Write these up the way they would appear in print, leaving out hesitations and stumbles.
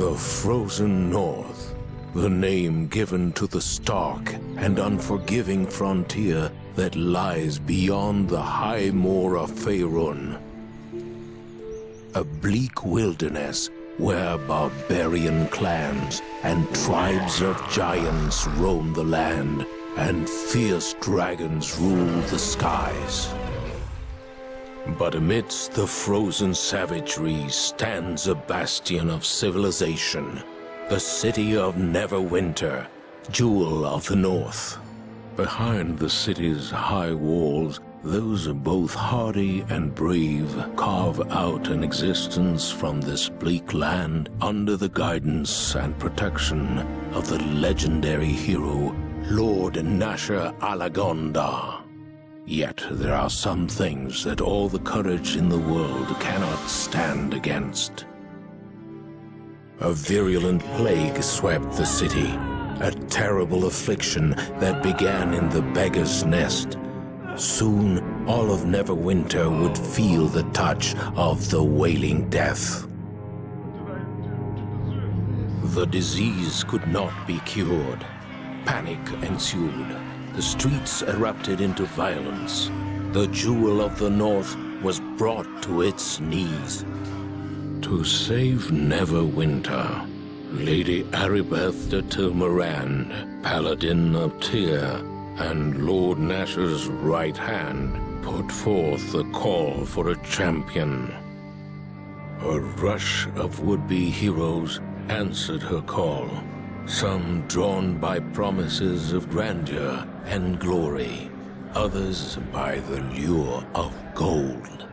The Frozen North, the name given to the stark and unforgiving frontier that lies beyond the high moor of Faerun. A bleak wilderness where barbarian clans and tribes of giants roam the land and fierce dragons rule the skies. But amidst the frozen savagery stands a bastion of civilization, the city of Neverwinter, Jewel of the North. Behind the city's high walls, those both hardy and brave carve out an existence from this bleak land under the guidance and protection of the legendary hero, Lord Nasher Alagonda. Yet there are some things that all the courage in the world cannot stand against. A virulent plague swept the city, a terrible affliction that began in the beggar's nest. Soon, all of Neverwinter would feel the touch of the Wailing Death. The disease could not be cured. Panic ensued. The streets erupted into violence. The Jewel of the North was brought to its knees. To save Neverwinter, Lady Aribeth de Tilmarand, Paladin of Tyr, and Lord Nasher's right hand put forth the call for a champion. A rush of would-be heroes answered her call, some drawn by promises of grandeur and glory, others by the lure of gold.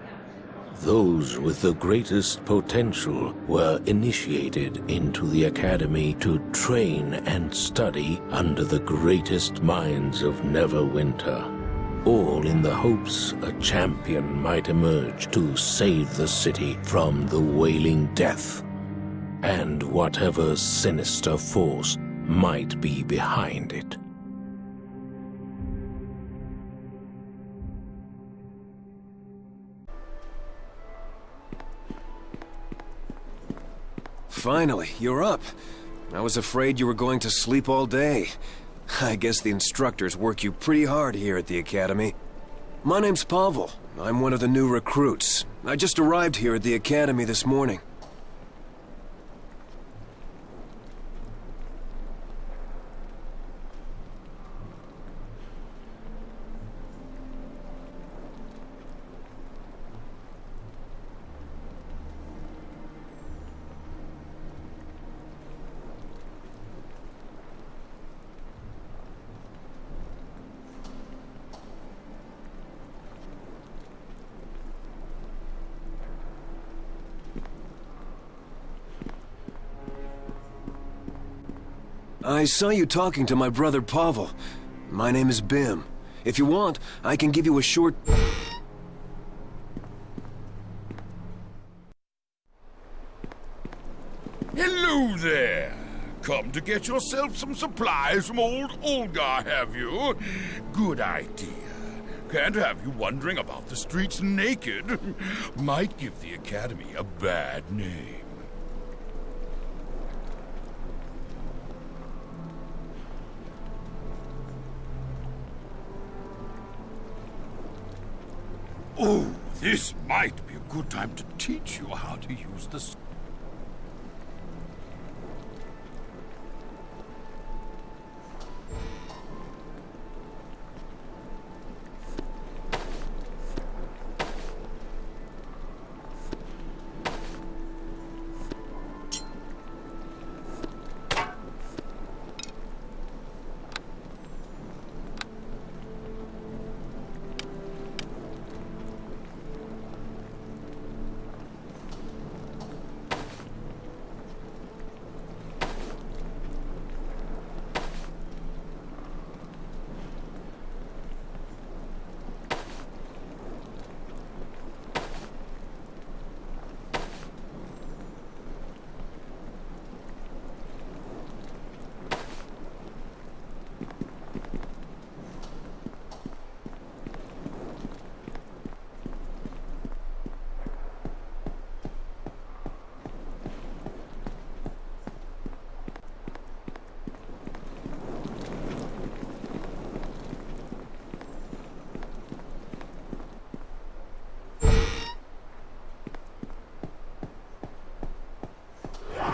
Those with the greatest potential were initiated into the academy to train and study under the greatest minds of Neverwinter, all in the hopes a champion might emerge to save the city from the Wailing Death, and whatever sinister force might be behind it. Finally, you're up. I was afraid you were going to sleep all day. I guess the instructors work you pretty hard here at the academy. My name's Pavel. I'm one of the new recruits. I just arrived here at the academy this morning. I saw you talking to my brother Pavel. My name is Bim. If you want, I can give you a short... Hello there! Come to get yourself some supplies from old Olgar, have you? Good idea. Can't have you wandering about the streets naked. Might give the Academy a bad name. Oh, this might be a good time to teach you how to use the...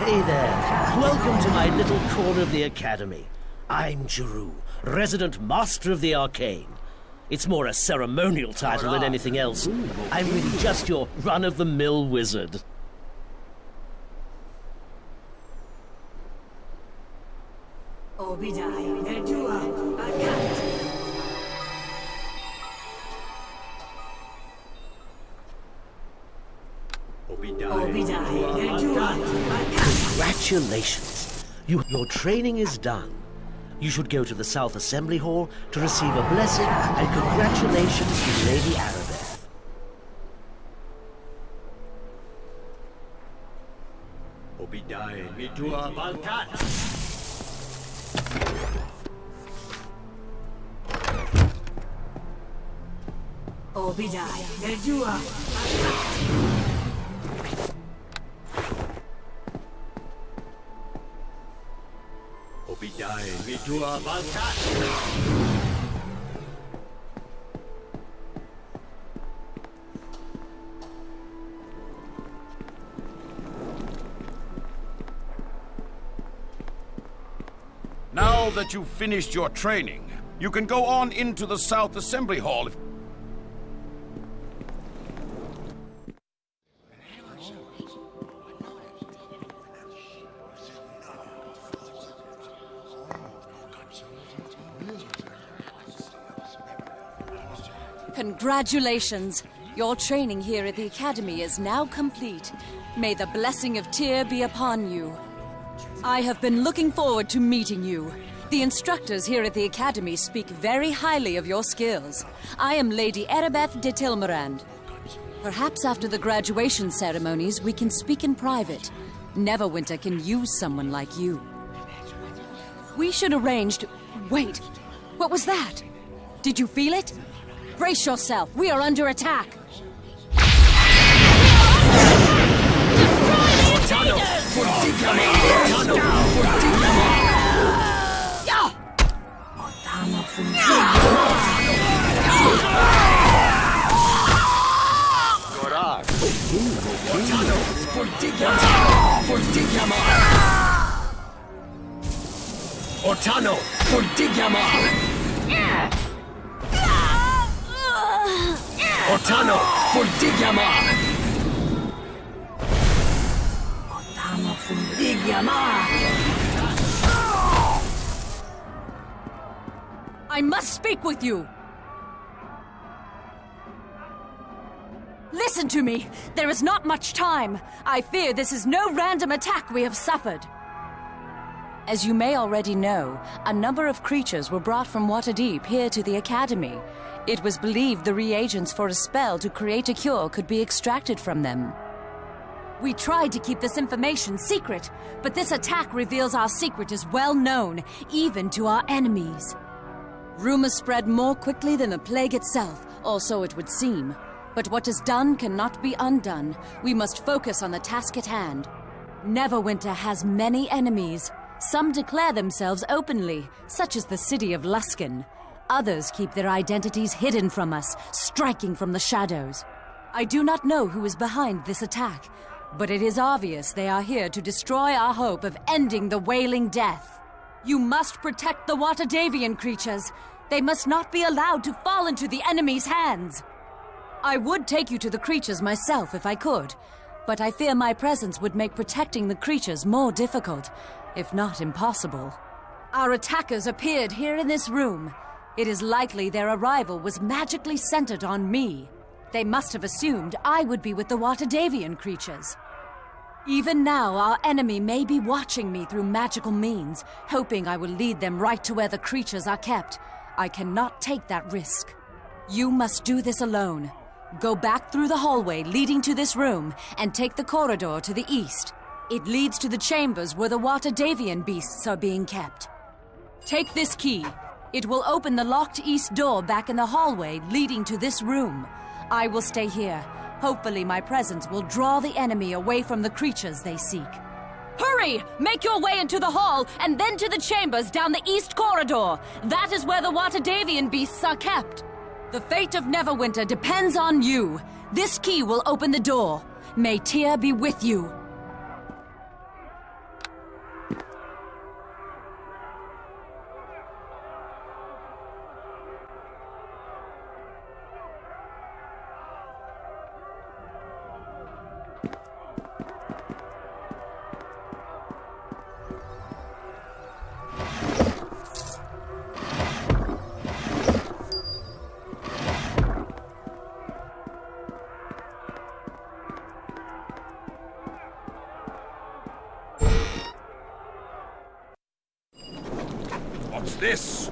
Hey there. Welcome to my little corner of the Academy. I'm Jeru, resident master of the arcane. It's more a ceremonial title than anything else. I'm really just your run-of-the-mill wizard. Congratulations. Your training is done. You should go to the South Assembly Hall to receive a blessing and congratulations from Lady Arabeth. Now that you've finished your training, you can go on into the South Assembly Hall. Congratulations! Your training here at the Academy is now complete. May the blessing of Tyr be upon you. I have been looking forward to meeting you. The instructors here at the Academy speak very highly of your skills. I am Lady Arabeth de Tilmerand. Perhaps after the graduation ceremonies, we can speak in private. Neverwinter can use someone like you. We should arrange to... Wait! What was that? Did you feel it? Brace yourself. We are under attack. Ortano, Ortano, I must speak with you. Listen to me. There is not much time. I fear this is no random attack we have suffered. As you may already know, a number of creatures were brought from Waterdeep here to the Academy. It was believed the reagents for a spell to create a cure could be extracted from them. We tried to keep this information secret, but this attack reveals our secret is well known, even to our enemies. Rumors spread more quickly than the plague itself, or so it would seem. But what is done cannot be undone. We must focus on the task at hand. Neverwinter has many enemies. Some declare themselves openly, such as the city of Luskan. Others keep their identities hidden from us, striking from the shadows. I do not know who is behind this attack, but it is obvious they are here to destroy our hope of ending the Wailing Death. You must protect the Waterdavian creatures. They must not be allowed to fall into the enemy's hands. I would take you to the creatures myself if I could, but I fear my presence would make protecting the creatures more difficult, if not impossible. Our attackers appeared here in this room. It is likely their arrival was magically centered on me. They must have assumed I would be with the Waterdavian creatures. Even now, our enemy may be watching me through magical means, hoping I will lead them right to where the creatures are kept. I cannot take that risk. You must do this alone. Go back through the hallway leading to this room and take the corridor to the east. It leads to the chambers where the Waterdavian beasts are being kept. Take this key. It will open the locked east door back in the hallway leading to this room. I will stay here. Hopefully my presence will draw the enemy away from the creatures they seek. Hurry! Make your way into the hall and then to the chambers down the east corridor. That is where the Waterdavian beasts are kept. The fate of Neverwinter depends on you. This key will open the door. May Tyr be with you. What's this?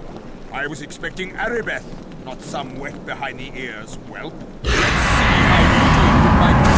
I was expecting Aribeth, not some wet behind the ears whelp. Let's see how you do with my...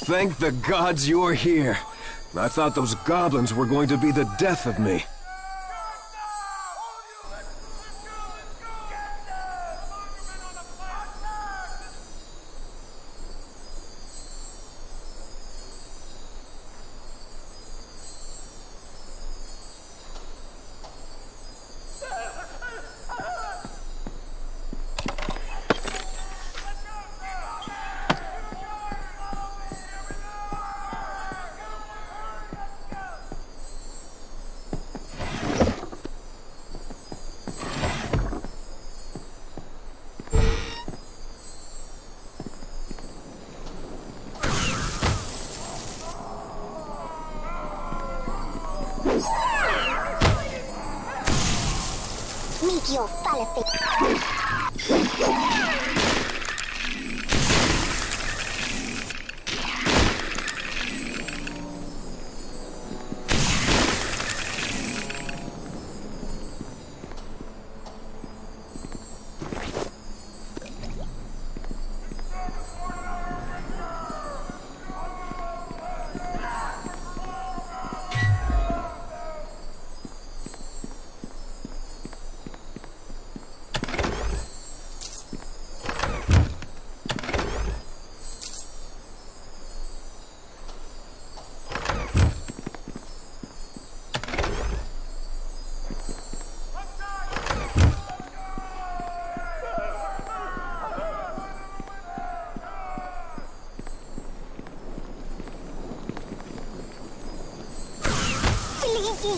Thank the gods you're here. I thought those goblins were going to be the death of me. Meteor Falafel.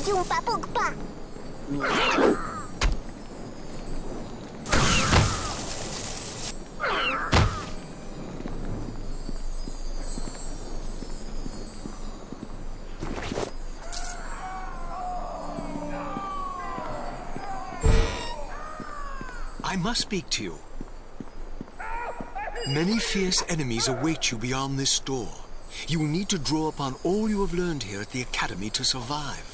Jumpa Pugpa. I must speak to you. Many fierce enemies await you beyond this door. You will need to draw upon all you have learned here at the Academy to survive.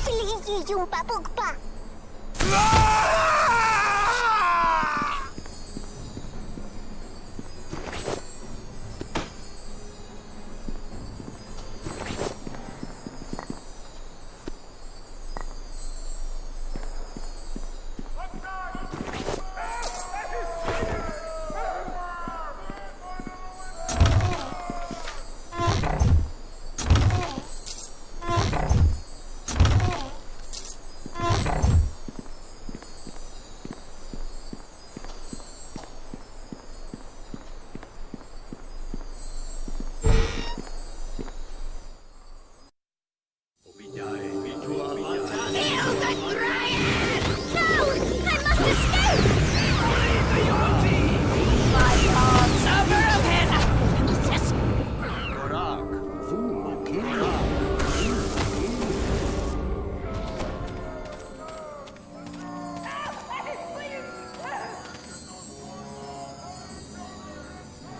Filigi yung papugpa.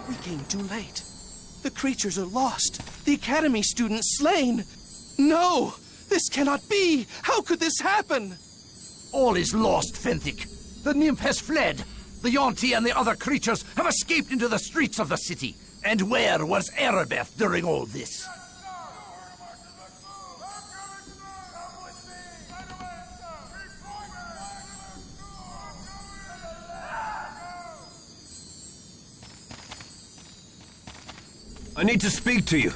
We came too late. The creatures are lost. The Academy students slain. No! This cannot be! How could this happen? All is lost, Fenthic. The nymph has fled. The Yonti and the other creatures have escaped into the streets of the city. And where was Erebeth during all this? I need to speak to you.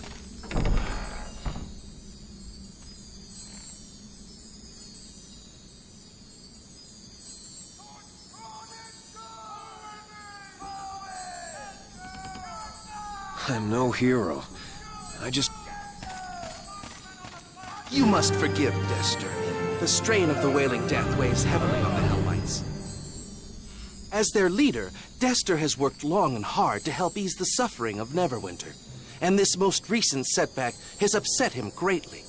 I'm no hero. I just... You must forgive Dester. The strain of the Wailing Death weighs heavily on the Hellmites. As their leader, Dester has worked long and hard to help ease the suffering of Neverwinter. And this most recent setback has upset him greatly.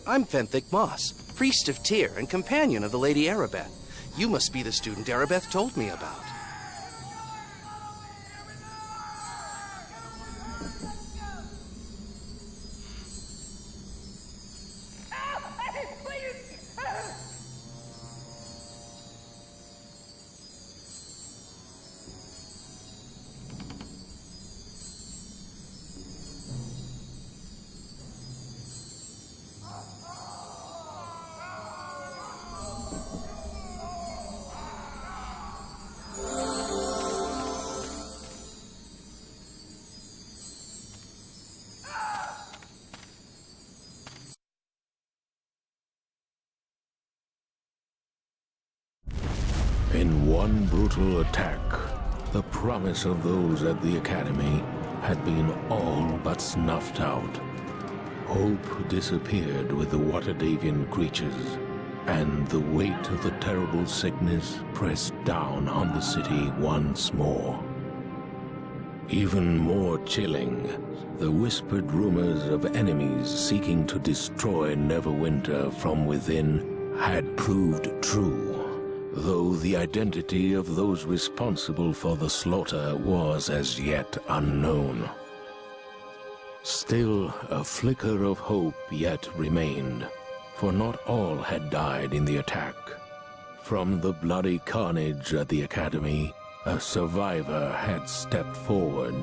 I'm Fenthic Moss, priest of Tyr and companion of the Lady Erebeth. You must be the student Erebeth told me about. In one brutal attack, the promise of those at the Academy had been all but snuffed out. Hope disappeared with the Waterdhavian creatures, and the weight of the terrible sickness pressed down on the city once more. Even more chilling, the whispered rumors of enemies seeking to destroy Neverwinter from within had proved true. Though the identity of those responsible for the slaughter was as yet unknown. Still, a flicker of hope yet remained, for not all had died in the attack. From the bloody carnage at the Academy, a survivor had stepped forward,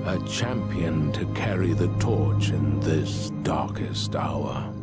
a champion to carry the torch in this darkest hour.